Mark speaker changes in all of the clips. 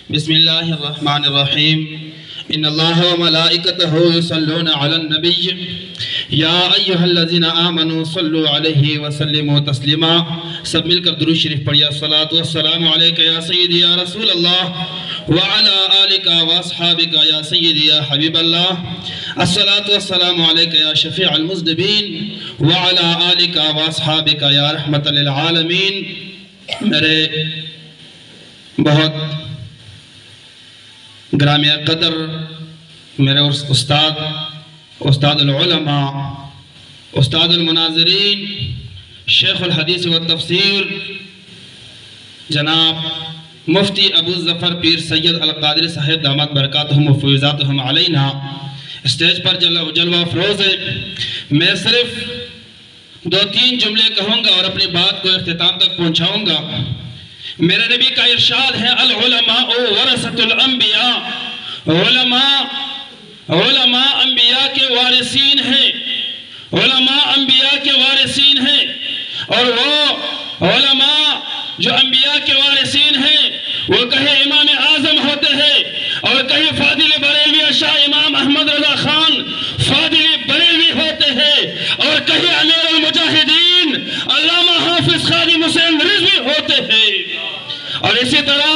Speaker 1: بسم اللہ الرحمن الرحیم ان اللہ وملائکتہ یصلون علی النبی یا ایہا الذین آمنوا صلوا علیہ وسلموا تسلیما. سب مل کر درود شریف پڑھیا. الصلاۃ والسلام علیک یا سیدی یا رسول اللہ وعلی آلک واصحابک یا سیدی یا حبیب اللہ. الصلاۃ والسلام علیک یا شفیع المذنبین وعلی آلک واصحابک یا رحمت للعالمین. میرے بہت گرامی قدر میرے استاد العلماء، استاد المناظرین، شیخ الحدیث والتفسیر جناب مفتی ابو ظفر پیر سید القادری صاحب دامت برکاتہم و فیضاتہم علینا اسٹیج پر جلوہ افروز ہے. میں صرف 2-3 جملے کہوں گا اور اپنی بات کو اختتام تک پہنچاؤں گا. میرے نبی کا ارشاد ہے العلماء ورثۃ الانبیاء. علماء انبیاء کے وارثین ہیں. علماء انبیاء کے وارثین ہیں. اور وہ علماء جو انبیاء کے وارثین ہیں وہ کہیں امام اعظم ہوتے ہیں اور کہیں فاضل بریلوی شاہ امام احمد رضا خان فاضل بریلوی ہوتے ہیں اور کہیں امیر المجاہدین علامہ حافظ خادم حسین رضوی ہوتے ہیں. اور اسی طرح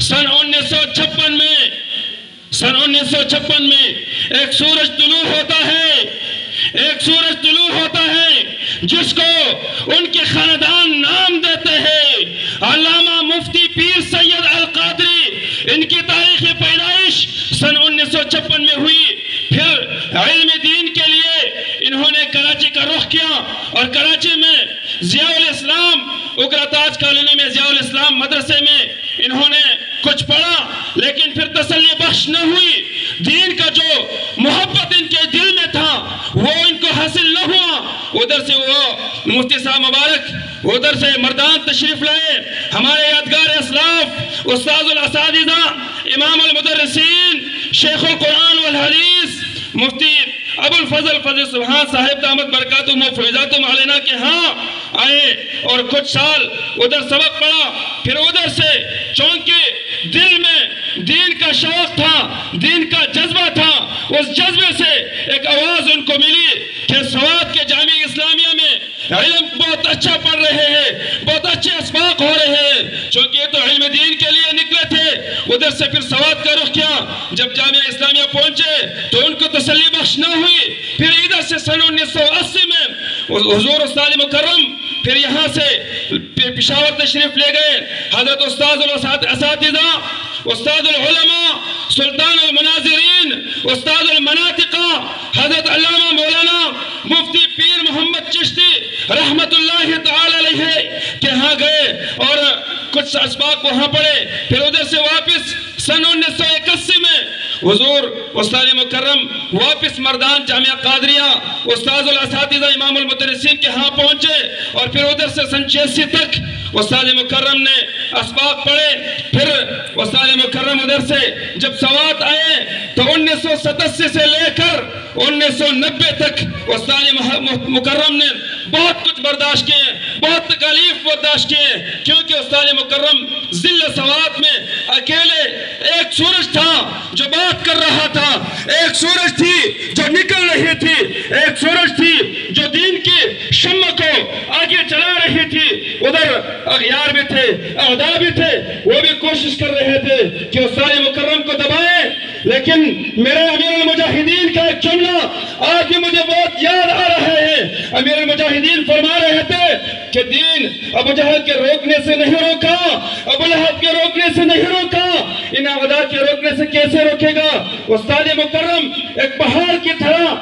Speaker 1: سن 1956 میں ایک سورج طلوع ہوتا ہے جس کو ان کے خاندان نام دیتے ہیں علامہ مفتی پیر سید القادری. ان کی تاریخ پیدائش سن 1956 میں ہوئی. پھر علم دین کے لیے انہوں نے کراچی کا رخ کیا اور کراچی میں ضیاء الاسلام اگرتاج کالونی میں ضیاء الاسلام مدرسے میں انہوں نے کچھ پڑھا، لیکن پھر تسلی بخش نہ ہوئی. دین کا جو محبت ان کے دل میں تھا وہ ان کو حاصل نہ ہوا. ادھر سے وہ مفتی صاحب مبارک ادھر سے مردان تشریف لائے. ہمارے یادگار اسلاف استاذ الاساتذہ امام المدرسین شیخ القرآن والحدیث مفتی ابو الفضل فضل سبحان صاحب دامت برکاتہم و فیضاتہم علینا کے ہاں آئے اور کچھ سال ادھر سبق پڑھا. پھر ادھر سے چونکہ دل میں دین کا شوق تھا، دین کا جذبہ تھا، اس جذبے سے ایک آواز ان کو ملی کہ سوات کے جامعہ اسلامیہ میں علم بہت اچھا پڑھ رہے ہیں، بہت اچھے اسباق ہو رہے ہیں. چونکہ یہ تو علم دین کے لیے نکلے تھے. ادھر سے پھر سوات کا رخ کیا. جب جامعہ اسلامیہ پہنچے تو ان کو تسلی بخش نہ ہوئی. پھر ادھر سے سن 1980 میں حضور استاد مکرم پھر یہاں سے پشاور تشریف لے گئے. حضرت استاد الاساتذہ، استاد العلماء، سلطان المناظرین، استاد المناطقہ حضرت علامہ مولانا مفتی پیر محمد چشتی رحمت اللہ تعالی علیہ کے ہاں گئے اور کچھ اسباق وہاں پڑھے. پھر ادھر سے واپس سن 1981 میں حضور استاد مکرم واپس مردان جامعہ قادریہ استاد الاساتذہ امام المدرسین کے ہاں پہنچے اور پھر ادھر سے سن 86 تک استاد مکرم نے اسباق پڑھے. پھر استاد مکرم ادھر سے جب سوات آئے تو 1987 سے لے کر 1990 تک استاد مکرم نے بہت کچھ برداشت کیے، بہت تکالیف برداشت کیے، کیونکہ استاد مکرم ذل سوات میں اکیلے ایک سورج تھا جو بات کر رہا تھا، ایک سورج تھی جو نکل رہی تھی، ایک سورج تھی جو دین کی شمع کو آگے چلا رہی تھی. ادھر اغیار بھی تھے، اعداء بھی تھے، وہ بھی کوشش کر رہے تھے کہ استاد مکرم کو دبائیں. لیکن میرے امیر المجاہدین کا ایک جملہ آج بھی مجھے بہت یاد آ رہا ہے. امیر المجاہدین فرما رہے تھے کہ دین ابو جہل کے روکنے سے نہیں روکا، ابو لہب کے روکنے سے نہیں روکا، ان اعداء کے روکنے سے کیسے روکے گا. استاد مکرم ایک پہاڑ کی طرح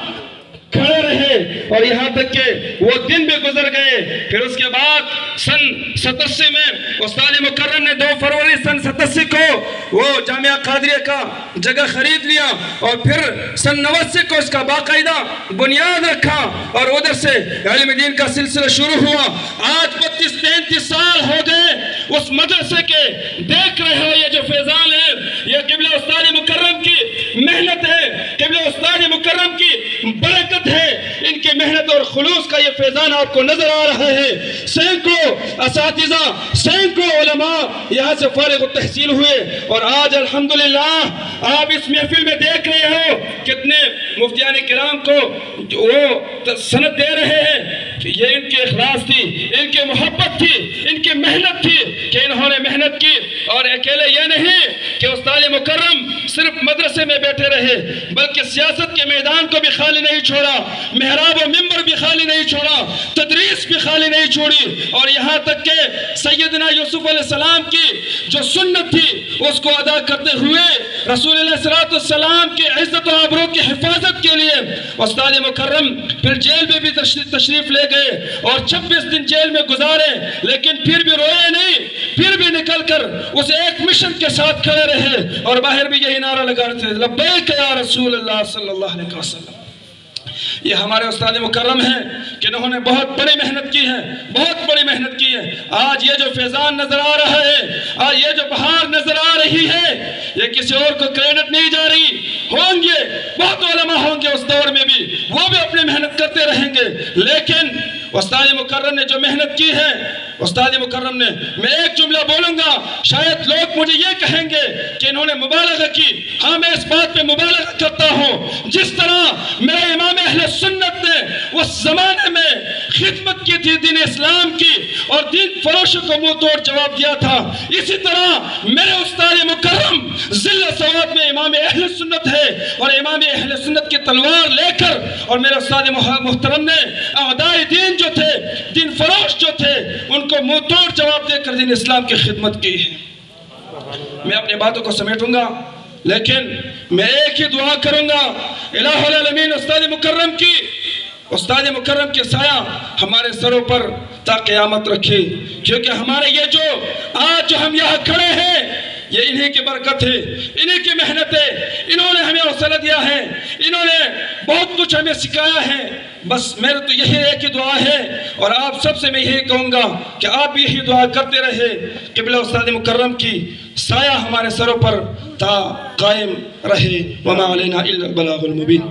Speaker 1: کھڑے رہے اور یہاں تک کہ وہ دن بھی گزر گئے. پھر اس کے بعد سن 87 میں استاد مکرم نے 2 فروری سن 87 کو وہ جامعہ قادریہ کا جگہ خرید لیا اور پھر سن 89 کو اس کا باقاعدہ بنیاد رکھا اور ادھر سے علم دین کا سلسلہ شروع ہوا. آج 32-33 سال ہو گئے اس مدرسے کے. دیکھ رہے ہو یہ جو فیضان ہے یہ قبلہ استاد مکرم کی محنت ہے، قبلہ استاد مکرم کی برکت ہے. ان کے محنت اور خلوص کا یہ فیضان آپ کو نظر آ رہا ہے. سینکڑوں اساتذہ، سینکڑوں علماء یہاں سے فارغ التحصیل ہوئے، اور آج الحمدللہ آپ اس محفل میں دیکھ رہے ہو کتنے مفتیان کرام کو وہ سند دے رہے ہیں. یہ ان کی اخلاص تھی، ان کی محبت تھی، ان کی محنت تھی کہ انہوں نے محنت کی. اور اکیلے یہ نہیں کہ استاد مکرم صرف مدرسے میں بیٹھے رہے، بلکہ سیاست کے میدان کو بھی خالی نہیں چھوڑا، محراب و منبر بھی خالی نہیں چھوڑا، تدریس بھی خالی نہیں چھوڑی، اور یہاں تک کہ سیدنا یوسف علیہ السلام کی جو سنت تھی اس کو ادا کرتے ہوئے رسول اللہ صلی اللہ علیہ وسلم کی عزت و آبرو کی حفاظت کے لیے استاد مکرم پھر جیل میں بھی تشریف لے گئے اور 26 دن جیل میں گزارے، لیکن پھر بھی روئے نہیں، پھر بھی نکل کر اس ایک مشن کے ساتھ کھڑے رہے اور باہر بھی یہی نعرہ لگا رہے تھے، لبیک یا رسول اللہ صلی اللہ علیہ وسلم. یہ ہمارے استاد مکرم ہیں کہ انہوں نے بہت بڑی محنت کی ہے، بہت بڑی محنت کی ہے. آج یہ جو فیضان نظر آ رہا ہے، آج یہ جو بہار نظر آ رہی ہے، یہ کسی اور کو کریڈٹ نہیں جا رہی. ہوں گے بہت علماء ہوں گے اس دور میں بھی، وہ بھی اپنی محنت کرتے رہیں گے، لیکن استاد مکرم نے جو محنت کی ہے، استاد مکرم نے، میں ایک جملہ بولوں گا، شاید لوگ مجھے یہ کہیں گے کہ انہوں نے مبالغہ کی. ہاں میں اس بات پہ مبالغہ کرتا ہوں. جس طرح میرے امام اہل سنت نے اس زمانے میں خدمت کی تھی دین اسلام کی اور دین فروشوں کو منہ توڑ جواب دیا تھا، اسی طرح میرے استاد مکرم ذل سواد میں امام اہل سنت ہے، اور امام اہل سنت کی تلوار لے کر، اور میرے استاد محترم نے اعداء دین جو تھے، دین فروش جو تھے، ان کو منہ توڑ جواب دے کر دین اسلام کی خدمت کی ہے. میں اپنی باتوں کو سمیٹوں گا، لیکن میں ایک ہی دعا کروں گا، الہ العالمین استاد مکرم کی، استاد مکرم کے سایہ ہمارے سروں پر تا قیامت رکھے، کیونکہ ہمارے یہ جو آج جو ہم یہاں کھڑے ہیں، یہ انہی کی برکت ہے، انہی کی محنت ہے. انہوں نے ہمیں حوصلہ دیا ہے، انہوں نے بہت کچھ ہمیں سکھایا ہے. بس میرے تو یہی ایک ہی دعا ہے، اور آپ سب سے میں یہی کہوں گا کہ آپ بھی یہی دعا کرتے رہے کہ بلا استاد مکرم کی سایہ ہمارے سروں پر تا قائم رہے. وما علینا الا البلاغ المبین.